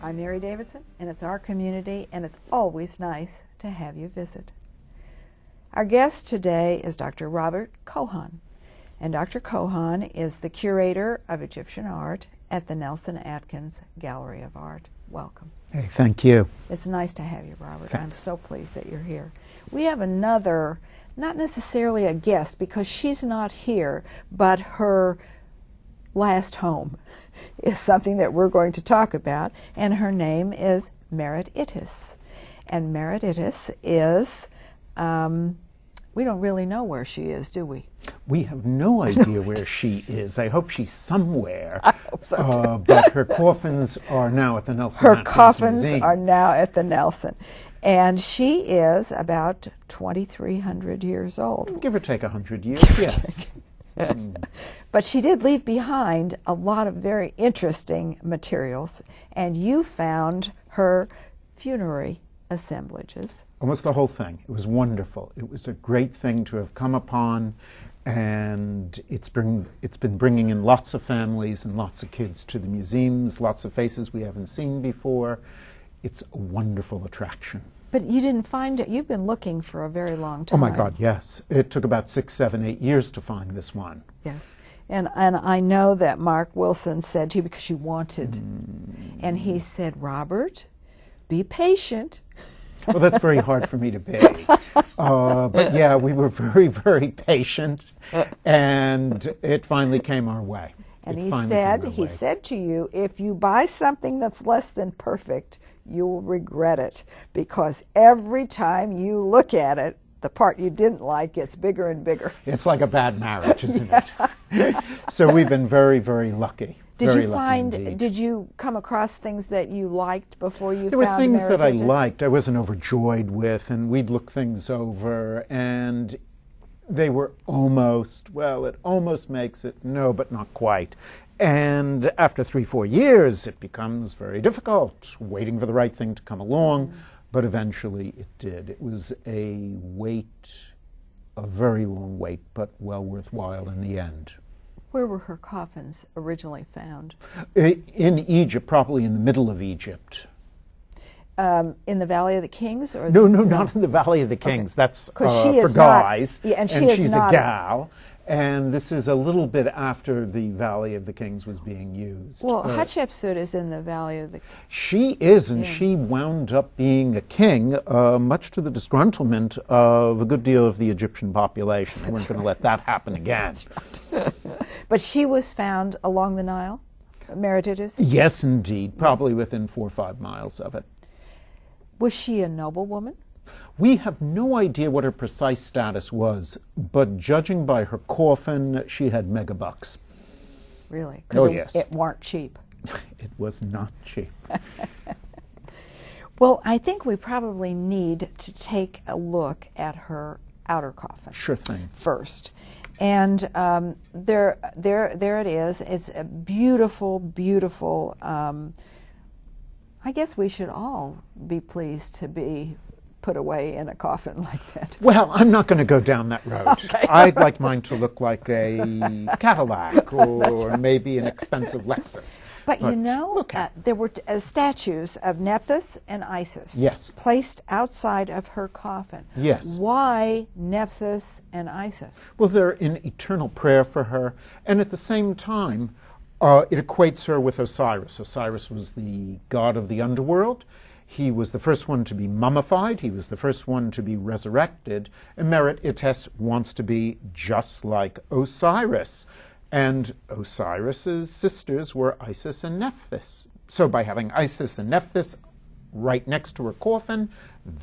I'm Mary Davidson, and it's our community, and it's always nice to have you visit. Our guest today is Dr. Robert Cohon, and Dr. Cohon is the curator of Egyptian art at the Nelson-Atkins Gallery of Art. Welcome. Hey, thank you. It's nice to have you, Robert. Thanks. I'm so pleased that you're here. We have another, not necessarily a guest, because she's not here, but her last home is something that we're going to talk about, and her name is Meredith. And Meredith is, we don't really know where she is, do we? We have no idea where she is. I hope she's somewhere. I hope so too. But her coffins are now at the Nelson-Atkins Her coffins Museum. are now at the Nelson. And she is about 2,300 years old. Give or take 100 years, yes. But she did leave behind a lot of very interesting materials, and you found her funerary assemblages. Almost the whole thing. It was wonderful. It was a great thing to have come upon, and it's been bringing in lots of families and lots of kids to the museums, lots of faces we haven't seen before. It's a wonderful attraction. But you didn't find it. You've been looking for a very long time. Oh my God, yes. It took about 6, 7, 8 years to find this one. Yes. And I know that Mark Wilson said to you, because you wanted, and he said, Robert, be patient. Well, that's very hard for me to be. But yeah, we were very, very patient, and it finally came our way. And he said to you, if you buy something that's less than perfect, you will regret it, because every time you look at it, the part you didn't like gets bigger and bigger. It's like a bad marriage, isn't it? So we've been very, very lucky. Did you come across things that you liked before you found There were things that I Meredith? liked, I wasn't overjoyed with, and we'd look things over, and they were almost, well, it almost makes it, no, but not quite. And after 3, 4 years, it becomes very difficult, waiting for the right thing to come along, but eventually it did. It was a wait, a very long wait, but well worthwhile in the end. Where were her coffins originally found? In Egypt, probably in the middle of Egypt. In the Valley of the Kings? Or No, not in the Valley of the Kings. Okay. That's she for is guys, not, yeah, and she's not a gal. And this is a little bit after the Valley of the Kings was being used. Well, Hatshepsut is in the Valley of the Kings. She is, and she wound up being a king, much to the disgruntlement of a good deal of the Egyptian population. They weren't going to let that happen again. That's right. But she was found along the Nile, Meredith? Yes, indeed, probably within 4 or 5 miles of it. Was she a noblewoman? We have no idea what her precise status was, but judging by her coffin, she had megabucks. Really? Because yes. It weren't cheap. It was not cheap. Well, I think we probably need to take a look at her outer coffin. Sure thing. First. And there it is. It's a beautiful, beautiful, I guess we should all be pleased to be put away in a coffin like that. Well, I'm not going to go down that road. Okay. I'd like mine to look like a Cadillac or maybe an expensive Lexus. But you know, okay. There were statues of Nephthys and Isis placed outside of her coffin. Yes. Why Nephthys and Isis? Well, they're in eternal prayer for her, and at the same time, it equates her with Osiris. Osiris was the god of the underworld. He was the first one to be mummified. He was the first one to be resurrected. And Meredith wants to be just like Osiris. And Osiris's sisters were Isis and Nephthys. So by having Isis and Nephthys right next to her coffin,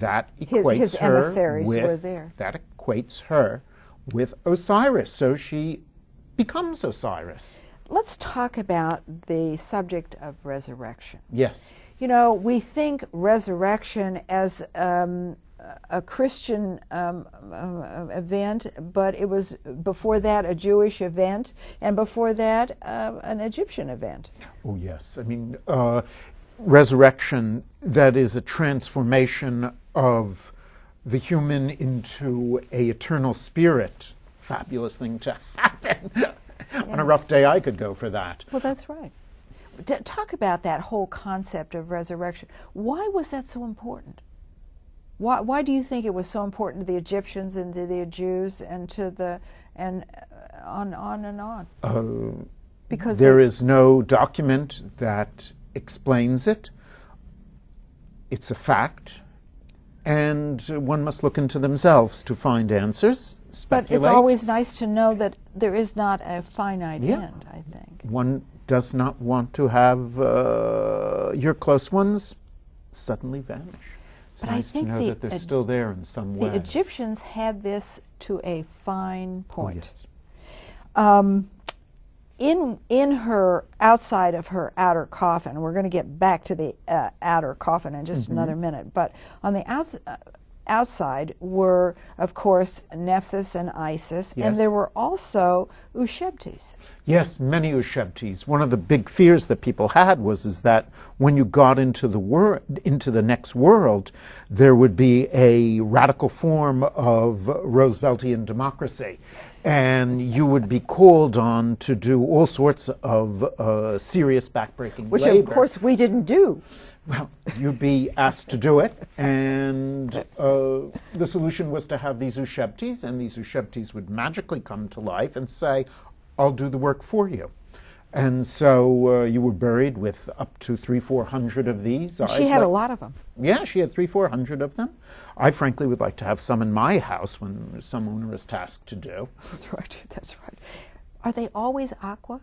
that equates his her emissaries with, were there. That equates her with Osiris. So she becomes Osiris. Let's talk about the subject of resurrection. Yes. You know, we think resurrection as a Christian event, but it was before that a Jewish event, and before that an Egyptian event. Oh, yes. I mean, resurrection, that is a transformation of the human into a eternal spirit. Fabulous thing to happen. On a rough day, I could go for that. Well, that's right. talk about that whole concept of resurrection. Why was that so important? Why do you think it was so important to the Egyptians and to the Jews and to the on and on? Because there is no document that explains it. It's a fact, and one must look into themselves to find answers. Speculate. But it's always nice to know that there is not a finite end, I think. One does not want to have your close ones suddenly vanish. It's But nice I think to know that they're still there in some way. The Egyptians had this to a fine point. Oh, yes. In her, outside of her outer coffin, we're going to get back to the outer coffin in just another minute, but on the outside were, of course, Nephthys and Isis, Yes. and there were also Ushebtis. Yes, many Ushebtis. One of the big fears that people had is that when you got into the next world, there would be a radical form of Rooseveltian democracy, and you would be called on to do all sorts of serious backbreaking Which, labor. of course, we didn't do. Well, you'd be asked to do it, and the solution was to have these Ushebtis, and these Ushebtis would magically come to life and say, I'll do the work for you. And so you were buried with up to 300-400 of these. She had a lot of them. Yeah, she had 300-400 of them. I frankly would like to have some in my house when there's some onerous task to do. That's right, that's right. Are they always aqua?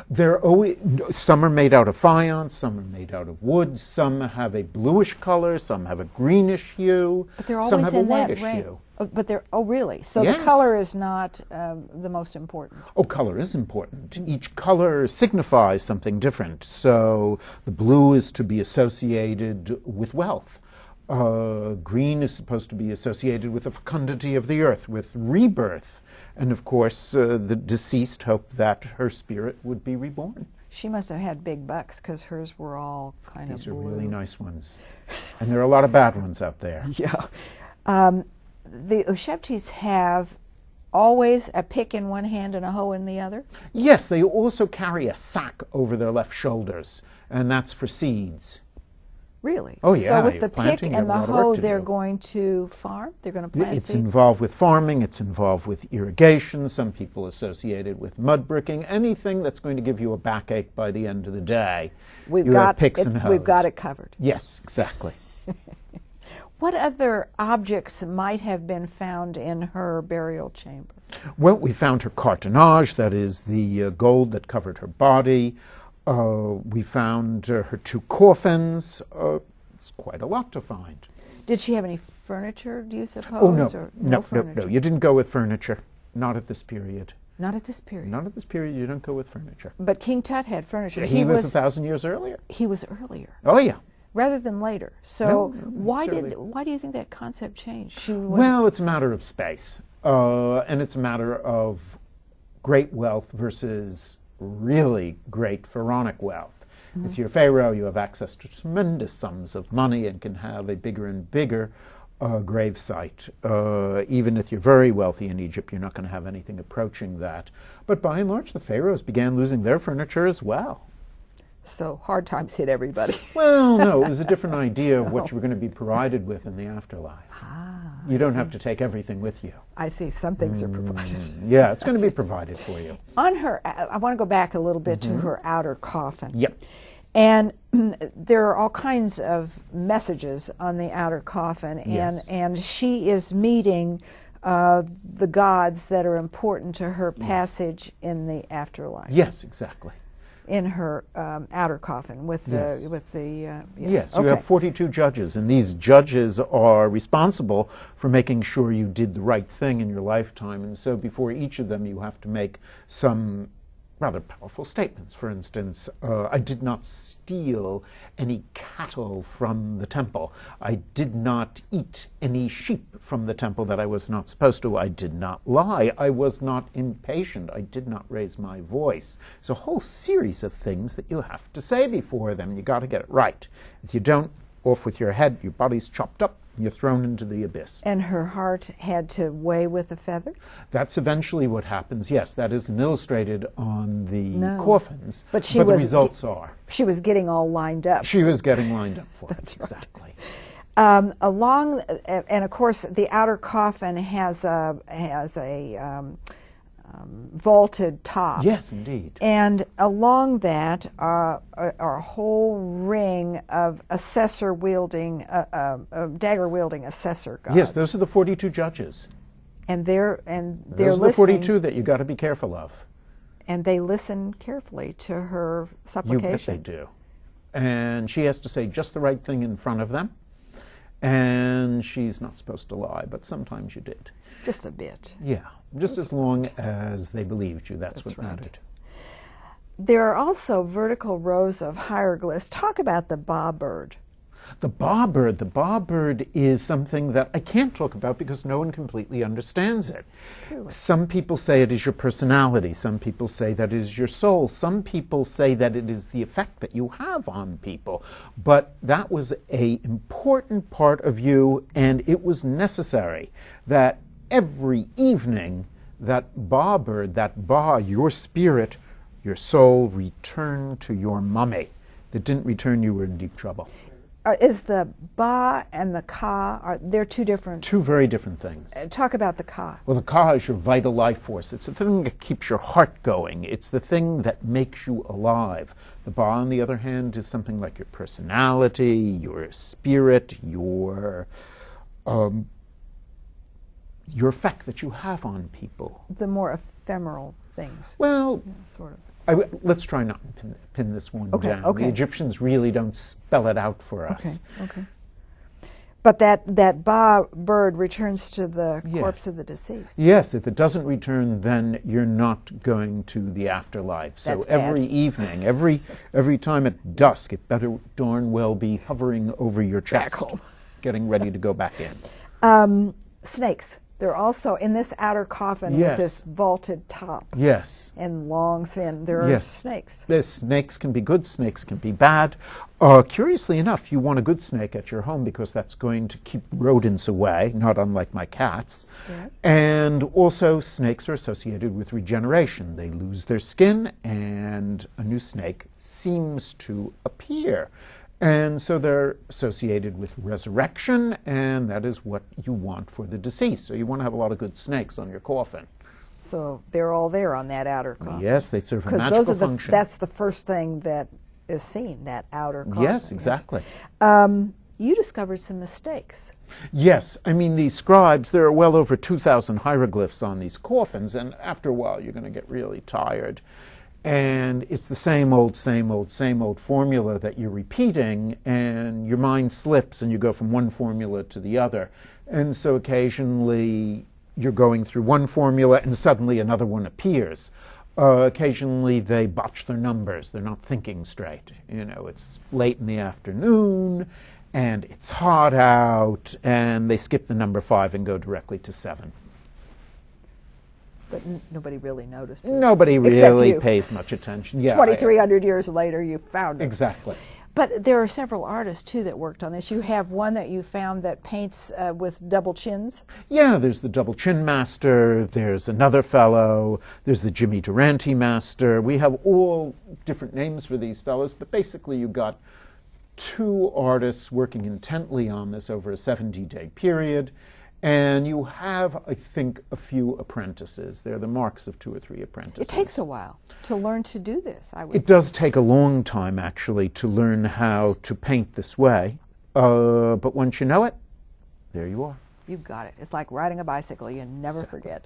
They're always, some are made out of faience, some are made out of wood, some have a bluish color, some have a greenish hue, But they're always some have a in that whitish range. hue. But they're, oh really? So Yes. the color is not the most important. Oh, color is important. Each color signifies something different. So the blue is to be associated with wealth. Green is supposed to be associated with the fecundity of the earth, with rebirth. And of course, the deceased hoped that her spirit would be reborn. She must have had big bucks because hers were all kind These of are blue. really nice ones. And there are a lot of bad ones out there. Yeah. The Ushebtis have always a pick in one hand and a hoe in the other? Yes, they also carry a sack over their left shoulders, and that's for seeds. Really? Oh, yeah, So with you're the pick planting, you and the have a lot of work hoe, to they're do. going to farm? They're going to plant It's seeds? involved with farming, it's involved with irrigation, some people associate it with mud bricking, anything that's going to give you a backache by the end of the day. We've you got have picks it, and hoes. we've got it covered. Yes, exactly. What other objects might have been found in her burial chamber? Well, we found her cartonnage, that is the gold that covered her body. We found her 2 coffins. It's quite a lot to find. Did she have any furniture, do you suppose? Oh, no. Or No, furniture? you didn't go with furniture. Not at this period. Not at this period. Not at this period, you don't go with furniture. But King Tut had furniture. He was 1,000 years earlier. He was earlier, Oh, yeah. rather than later. So No, why certainly. do you think that concept changed? She was, Well, it's a matter of space, and it's a matter of great wealth versus really great pharaonic wealth. If you're Pharaoh, you have access to tremendous sums of money and can have a bigger and bigger gravesite. Even if you're very wealthy in Egypt, you're not going to have anything approaching that. But by and large, the pharaohs began losing their furniture as well. so hard times hit everybody. Well, no, it was a different idea of what you were going to be provided with in the afterlife. Ah, You don't have to take everything with you. I see. Some things are provided. Yeah, it's going to be provided for you. On her, I want to go back a little bit to her outer coffin. Yep. And there are all kinds of messages on the outer coffin, Yes. and she is meeting the gods that are important to her passage in the afterlife. Yes, exactly. In her outer coffin with Yes. the Yes, you okay. have 42 judges, and these judges are responsible for making sure you did the right thing in your lifetime. And so before each of them, you have to make some rather powerful statements. For instance, I did not steal any cattle from the temple. I did not eat any sheep from the temple that I was not supposed to. I did not lie. I was not impatient. I did not raise my voice. It's a whole series of things that you have to say before them. You got to get it right. If you don't, off with your head, your body's chopped up, You're thrown into the abyss. And her heart had to weigh with a feather? That's eventually what happens. Yes, that isn't illustrated on the coffins, but the results are. She was getting all lined up. She was getting lined up for That's it. right. Exactly. And of course, the outer coffin has a vaulted top. Yes, indeed. And along that are a whole ring of dagger-wielding assessor gods. Yes, those are the 42 judges. And they're Those are the 42 that you got to be careful of. And they listen carefully to her supplication. You bet they do. And she has to say just the right thing in front of them. And she's not supposed to lie, but sometimes you did. Just a bit. Yeah, just as long as they believed you. That's what mattered. There are also vertical rows of hieroglyphs. Talk about the barbird. The barbird is something that I can't talk about because no one completely understands it. Really? Some people say it is your personality. Some people say that it is your soul. Some people say that it is the effect that you have on people. But that was an important part of you, and it was necessary that every evening that barbird, your spirit, your soul, returned to your mummy. If it didn't return, you were in deep trouble. Is the Ba and the Ka, they're two different? Two very different things. Talk about the Ka. Well, the Ka is your vital life force. It's the thing that keeps your heart going. It's the thing that makes you alive. The Ba, on the other hand, is something like your personality, your spirit, your effect that you have on people. The more ephemeral things. Well, yeah, sort of. Let's try not to pin this one down. Okay. The Egyptians really don't spell it out for us. Okay. But that Ba bird returns to the corpse of the deceased. Yes, if it doesn't return, then you're not going to the afterlife. So That's every bad. evening, every time at dusk, it better darn well be hovering over your chest, Back home. getting ready to go back in. Snakes. They're also in this outer coffin with this vaulted top. Yes. And long, thin. There are snakes. Yes, snakes can be good, snakes can be bad. Curiously enough, you want a good snake at your home because that's going to keep rodents away, not unlike my cats. Yes. And also, snakes are associated with regeneration. They lose their skin, and a new snake seems to appear. And so they're associated with resurrection, and that is what you want for the deceased. So you want to have a lot of good snakes on your coffin. So they're all there on that outer coffin. Yes, they serve a magical function. That's the first thing that is seen, that outer coffin. Yes, exactly. You discovered some mistakes. Yes, I mean, these scribes, there are well over 2,000 hieroglyphs on these coffins, and after a while you're going to get really tired. And it's the same old formula that you're repeating, and your mind slips and you go from one formula to the other. And so occasionally you're going through one formula and suddenly another one appears. Occasionally they botch their numbers. They're not thinking straight. You know, it's late in the afternoon and it's hot out, and they skip the number 5 and go directly to 7. But nobody really notices. Nobody really pays much attention. Yeah, 2,300 years later, you found it. Exactly. But there are several artists, too, that worked on this. You have one that you found that paints with double chins. Yeah, there's the double chin master. There's another fellow. There's the Jimmy Durante master. We have all different names for these fellows, but basically you got 2 artists working intently on this over a 70-day period. And you have, I think, a few apprentices. They're the marks of 2 or 3 apprentices. It takes a while to learn to do this, I would It does take a long time, actually, to learn how to paint this way. But once you know it, there you are. You've got it. It's like riding a bicycle. You never forget.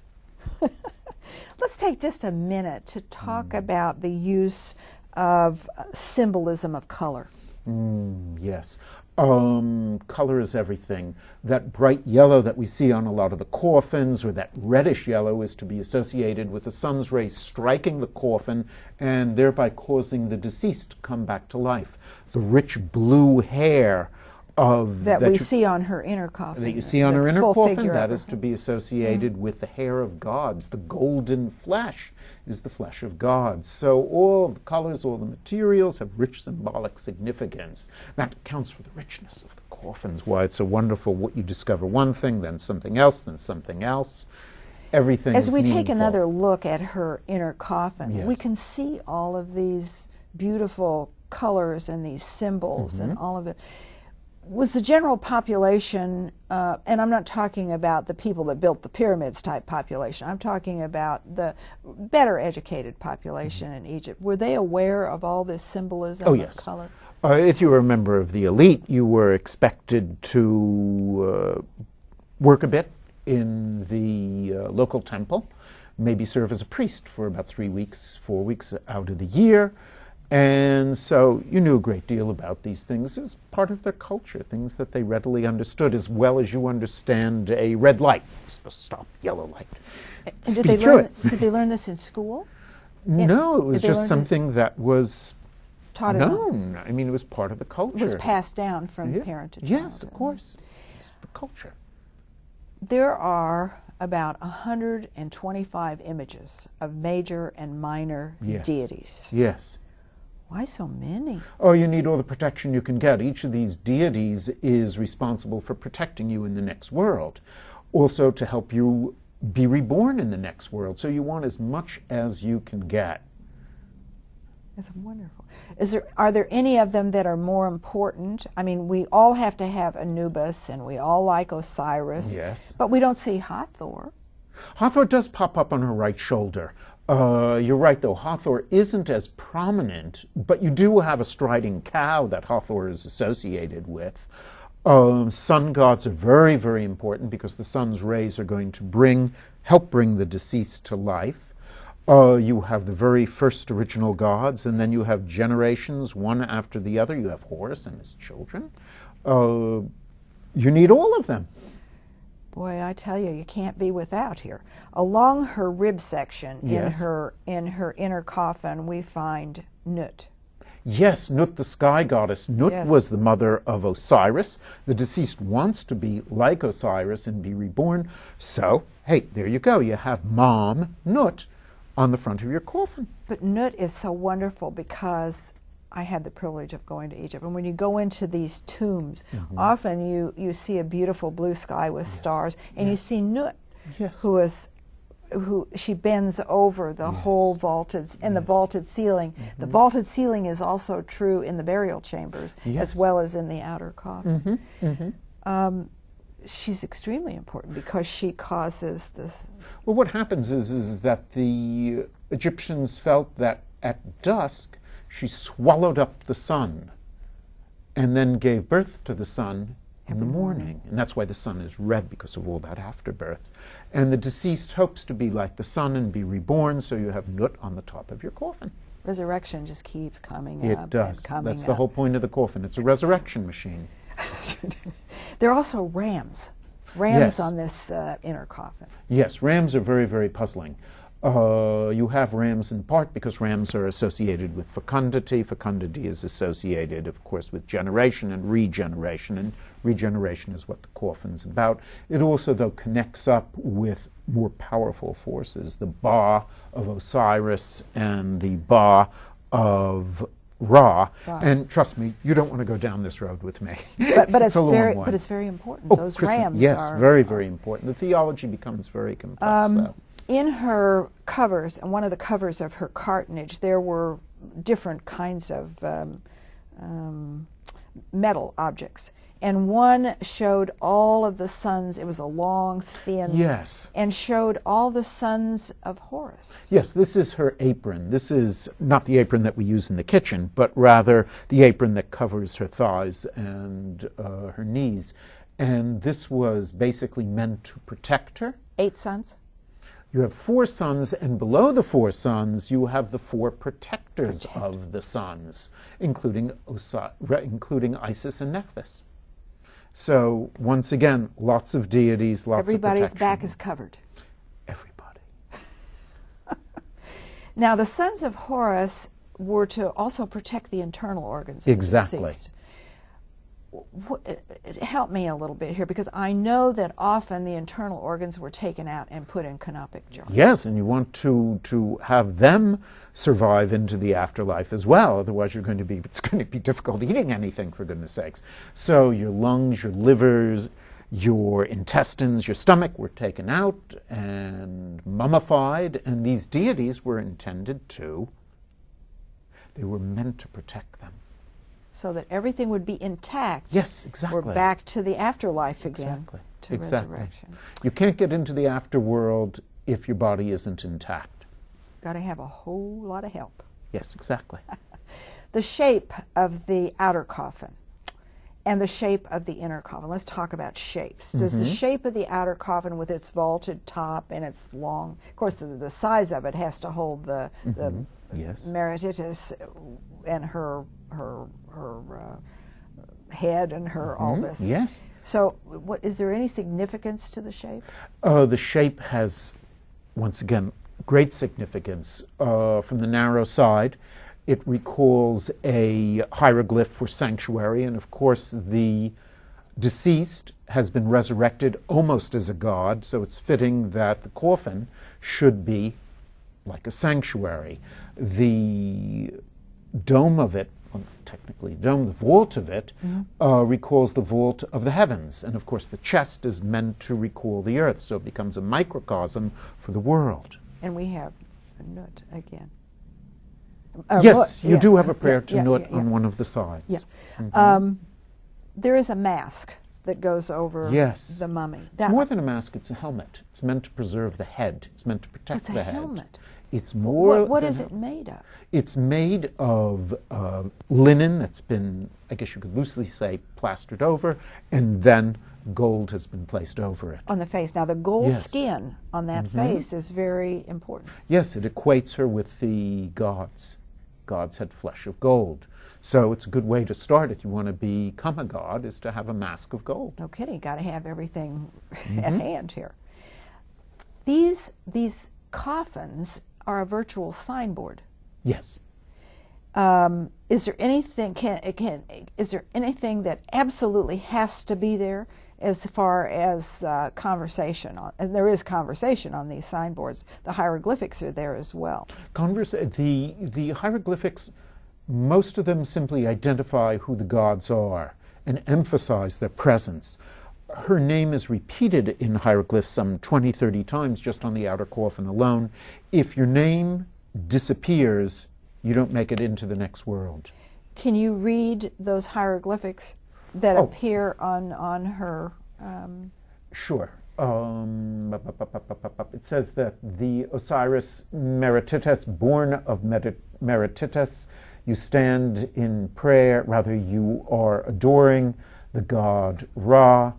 Let's take just a minute to talk about the use of symbolism of color. Yes. Color is everything. That bright yellow that we see on a lot of the coffins, or that reddish yellow, is to be associated with the sun's rays striking the coffin and thereby causing the deceased to come back to life. The rich blue hair of that we see on her inner coffin. That you see on her inner full coffin, figure that of is her. to be associated with the hair of gods. The golden flesh is the flesh of gods. So all the colors, all the materials have rich symbolic significance. That accounts for the richness of the coffins, why it's so wonderful what you discover one thing, then something else, then something else. Everything As is we take meaningful. another look at her inner coffin, Yes. we can see all of these beautiful colors and these symbols and all of it. Was the general population, and I'm not talking about the people that built the pyramids type population, I'm talking about the better educated population in Egypt. Were they aware of all this symbolism Oh, of yes. color? If you were a member of the elite, you were expected to work a bit in the local temple, maybe serve as a priest for about 3 weeks, 4 weeks out of the year. And so you knew a great deal about these things. It was part of their culture, things that they readily understood, as well as you understand a red light. You're supposed to stop, yellow light. And Speed through it. did they learn this in school? No, it was did they just learn it- something that was Taught it known. I mean, it was part of the culture. It was passed down from Yeah. parent to child. Yes, of course. It's the culture. There are about 125 images of major and minor Yes. deities. Yes. Why so many? Oh, you need all the protection you can get. Each of these deities is responsible for protecting you in the next world, also to help you be reborn in the next world. So you want as much as you can get. That's wonderful. Are there any of them that are more important? I mean, we all have to have Anubis, and we all like Osiris. Yes. But we don't see Hathor. Hathor does pop up on her right shoulder. You're right, though. Hathor isn't as prominent, but you do have a striding cow that Hathor is associated with. Sun gods are very, very important because the sun's rays are going to help bring the deceased to life. You have the very first original gods, and then you have generations, one after the other. You have Horus and his children. You need all of them. Boy, I tell you, you can't be without here. Along her rib section, Yes. in her inner coffin, we find Nut. Yes, Nut, the sky goddess. Nut Yes. was the mother of Osiris. The deceased wants to be like Osiris and be reborn. So, hey, there you go. You have Mom, Nut, on the front of your coffin. But Nut is so wonderful because I had the privilege of going to Egypt. And when you go into these tombs, often you see a beautiful blue sky with stars, and you see Nut, Yes. who she bends over the whole vaulted, and the vaulted ceiling. The vaulted ceiling is also true in the burial chambers, Yes. as well as in the outer coffin. She's extremely important because she causes this. Well, what happens is that the Egyptians felt that at dusk she swallowed up the sun and then gave birth to the sun in the morning. And that's why the sun is red, because of all that afterbirth. And the deceased hopes to be like the sun and be reborn, so you have Nut on the top of your coffin. Resurrection just keeps coming It up does. and coming That's the up. whole point of the coffin. It's a resurrection machine. There are also rams. Rams Yes. on this inner coffin. Yes, rams are very, very puzzling. You have rams in part because rams are associated with fecundity. Fecundity is associated, of course, with generation, and regeneration is what the coffin's about. It also, though, connects up with more powerful forces, the Ba of Osiris and the Ba of Ra. And trust me, you don't want to go down this road with me. But it's a long very one. but it's very important. Oh, Those Christmas. rams Yes, are very, very important. The theology becomes very complex, though. in her covers, and one of the covers of her cartonnage, there were different kinds of metal objects. And one showed all of the sons, it was a long, thin, Yes. and showed all the sons of Horus. Yes, this is her apron. This is not the apron that we use in the kitchen, but rather the apron that covers her thighs and her knees. And this was basically meant to protect her. 8 sons? You have 4 sons, and below the 4 sons, you have the 4 protectors of the sons, including Isis and Nephthys. So, once again, lots of deities, lots Everybody's of protection. back is covered. Everybody. Now, the sons of Horus were to also protect the internal organs of the Exactly. deceased. help me a little bit here, because I know that often the internal organs were taken out and put in canopic jars. Yes, and you want to have them survive into the afterlife as well. Otherwise, it's going to be difficult eating anything, for goodness sakes. So your lungs, your livers, your intestines, your stomach were taken out and mummified, and these deities were intended to. They were meant to protect them. So that everything would be intact. Yes, exactly. We're back to the afterlife again. Exactly. To exactly. resurrection. You can't get into the afterworld if your body isn't intact. Got to have a whole lot of help. Yes, exactly. The shape of the outer coffin and the shape of the inner coffin. Let's talk about shapes. Does the shape of the outer coffin with its vaulted top and its long, of course the size of it has to hold the Yes. Meredith and her head and her all this. Yes. So is there any significance to the shape? The shape has, once again, great significance. From the narrow side, it recalls a hieroglyph for sanctuary, and of course the deceased has been resurrected almost as a god, so it's fitting that the coffin should be like a sanctuary. The dome of it, well, technically dome, the vault of it, recalls the vault of the heavens. And of course the chest is meant to recall the earth, so it becomes a microcosm for the world. And we have a nut again. Yes, you do have a prayer to Nut on one of the sides. Yeah. There is a mask that goes over the mummy. It's more than a mask, it's a helmet. It's meant to preserve the head. It's meant to protect the head. It's a helmet. It's more. What is it made of? It's made of linen that's been, I guess you could loosely say, plastered over, and then gold has been placed over it. On the face. Now the gold skin on that face is very important. Yes, it equates her with the gods. Gods had flesh of gold. So it's a good way to start if you want to become a god, is to have a mask of gold. No kidding, got to have everything at hand here. These coffins are a virtual signboard. Yes. Is there anything is there anything that absolutely has to be there as far as conversation? And there is conversation on these signboards. The hieroglyphics are there as well. The hieroglyphics, most of them simply identify who the gods are and emphasize their presence. Her name is repeated in hieroglyphs some 20, 30 times just on the outer coffin alone. If your name disappears, you don't make it into the next world. Can you read those hieroglyphics that appear on her? Sure. It says that the Osiris Meretritus, born of Meretritus, you stand in prayer, rather you are adoring the god Ra.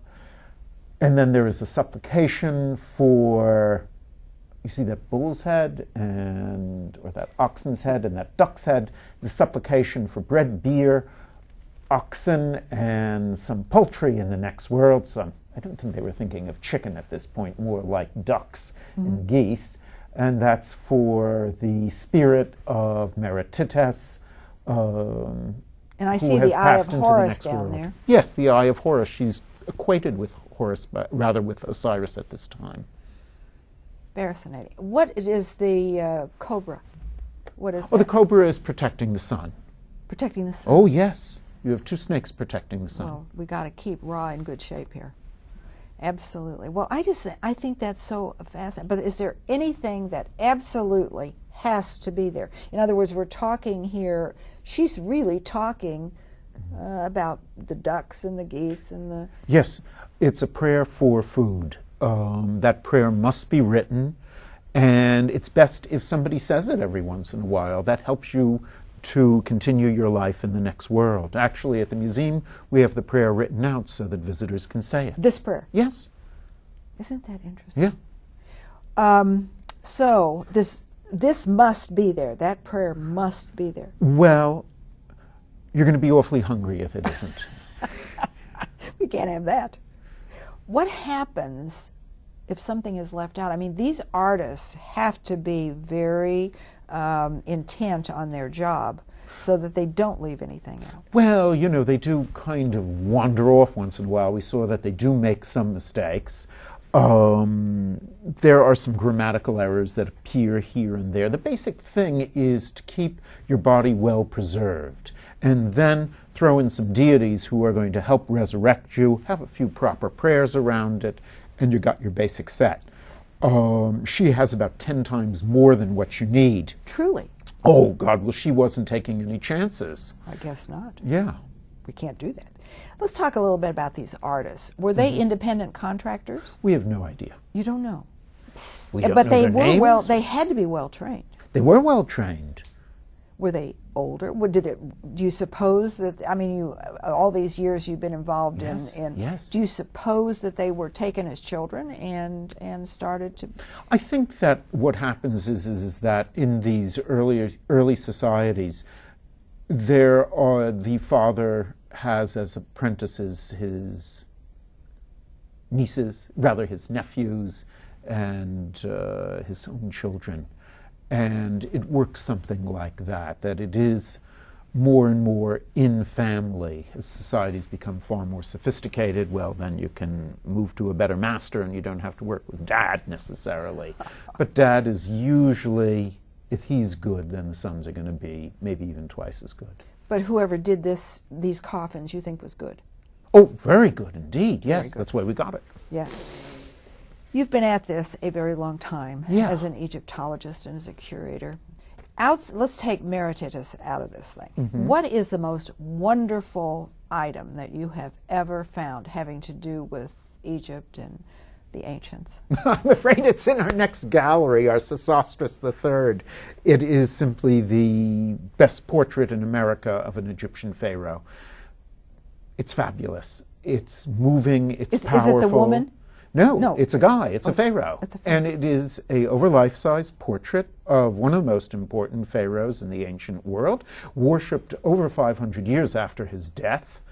And then there is a supplication for, you see that bull's head, or that oxen's head, and that duck's head, the supplication for bread, beer, oxen, and some poultry in the next world. So I don't think they were thinking of chicken at this point, more like ducks and geese. And that's for the spirit of Meretritus, and I see the eye of Horus down there. Yes, the eye of Horus. She's equated with Horus, but rather with Osiris at this time. Fascinating. What is the cobra? What is that? The cobra is protecting the sun. Protecting the sun? Oh, yes. You have two snakes protecting the sun. Well, we got to keep Ra in good shape here. Absolutely. Well, I think that's so fascinating. But is there anything that absolutely has to be there? In other words, we're talking here, she's really talking about the ducks and the geese and the... Yes, it's a prayer for food. That prayer must be written, and it's best if somebody says it every once in a while. That helps you to continue your life in the next world. Actually, at the museum, we have the prayer written out so that visitors can say it. This prayer? Yes. Isn't that interesting? Yeah. So this must be there. That prayer must be there. Well, you're going to be awfully hungry if it isn't. We can't have that. What happens if something is left out? I mean, these artists have to be very intent on their job. so that they don't leave anything out? Well, you know, they do kind of wander off once in a while. We saw that they do make some mistakes. There are some grammatical errors that appear here and there. The basic thing is to keep your body well preserved, and then throw in some deities who are going to help resurrect you, have a few proper prayers around it, and you got your basic set. She has about 10 times more than what you need. Truly? Oh, God, well, she wasn't taking any chances. I guess not. Yeah. We can't do that. Let's talk a little bit about these artists. Were they independent contractors? We have no idea. You don't know. We don't But know they their were names. they had to be well trained. They were well trained. Were they older? Do you suppose that, I mean, all these years you've been involved in, yes. Do you suppose that they were taken as children and started to? I think that what happens is that in these early societies, the father has as apprentices his nieces, rather his nephews, and his own children. And it works something like that it is more and more in family. As societies become far more sophisticated, well, then you can move to a better master and you don't have to work with dad necessarily. But dad is usually, if he's good, then the sons are going to be maybe even twice as good. But whoever did these coffins, you think was good? Oh, very good indeed. Yes, good. that's why we got it. Yeah. You've been at this a very long time as an Egyptologist and as a curator. Let's take Meredith out of this thing. Mm-hmm. What is the most wonderful item that you have ever found having to do with Egypt and the ancients? I'm afraid it's in our next gallery, our Sesostris III. It is simply the best portrait in America of an Egyptian pharaoh. It's fabulous. It's moving. It's powerful. Is it the woman? No, it's a guy. It's a pharaoh. It's a pharaoh. And it is a over life-size portrait of one of the most important pharaohs in the ancient world, worshipped over 500 years after his death.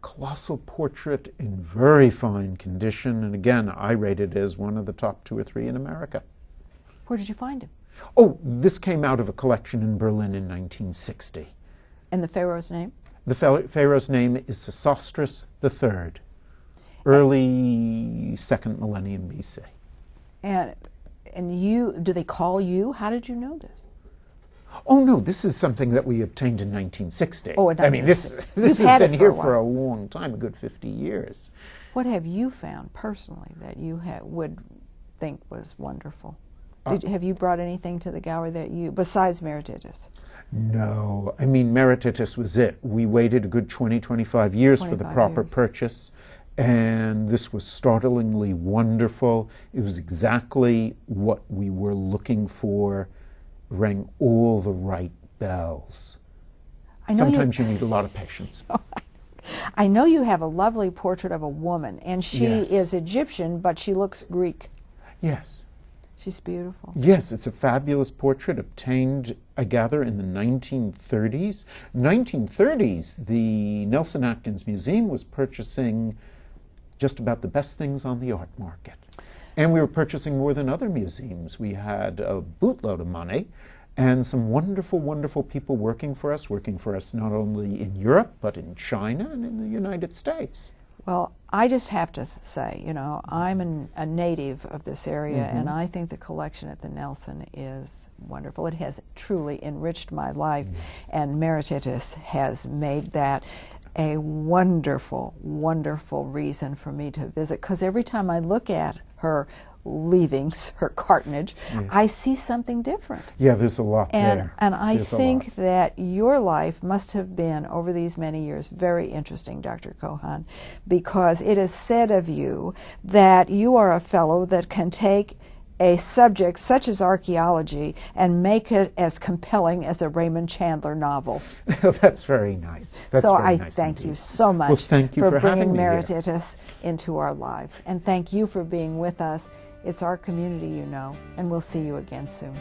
Colossal portrait in very fine condition. And again, I rate it as one of the top 2 or 3 in America. Where did you find him? Oh, this came out of a collection in Berlin in 1960. And the pharaoh's name? The pharaoh's name is Sesostris III. Early 2nd millennium BC. And do they call you? How did you know this? Oh no, this is something that we obtained in 1960. Oh, in 1960. I mean, this has been here for a long time, a good 50 years. What have you found personally that you would think was wonderful? Have you brought anything to the gallery that besides Meredith? No, I mean, Meredith was it. We waited a good 20, 25 years for the proper purchase. And this was startlingly wonderful. It was exactly what we were looking for. Rang all the right bells. Sometimes you need a lot of patience. I know you have a lovely portrait of a woman, and she is Egyptian, but she looks Greek. Yes. She's beautiful. Yes, it's a fabulous portrait obtained, I gather, in the 1930s. 1930s, the Nelson-Atkins Museum was purchasing just about the best things on the art market. And we were purchasing more than other museums. We had a bootload of money and some wonderful, wonderful people working for us not only in Europe, but in China and in the United States. Well, I just have to say, I'm a native of this area, and I think the collection at the Nelson is wonderful. It has truly enriched my life, and Meredith has made that a wonderful, wonderful reason for me to visit, because every time I look at her leavings, her cartonnage, I see something different. Yeah, there's a lot there. And I think that your life must have been, over these many years, very interesting, Dr. Cohon, because it is said of you that you are a fellow that can take a subject such as archaeology and make it as compelling as a Raymond Chandler novel. That's very nice. So I thank you so much for bringing Meredith into our lives. And thank you for being with us. It's our community, and we'll see you again soon.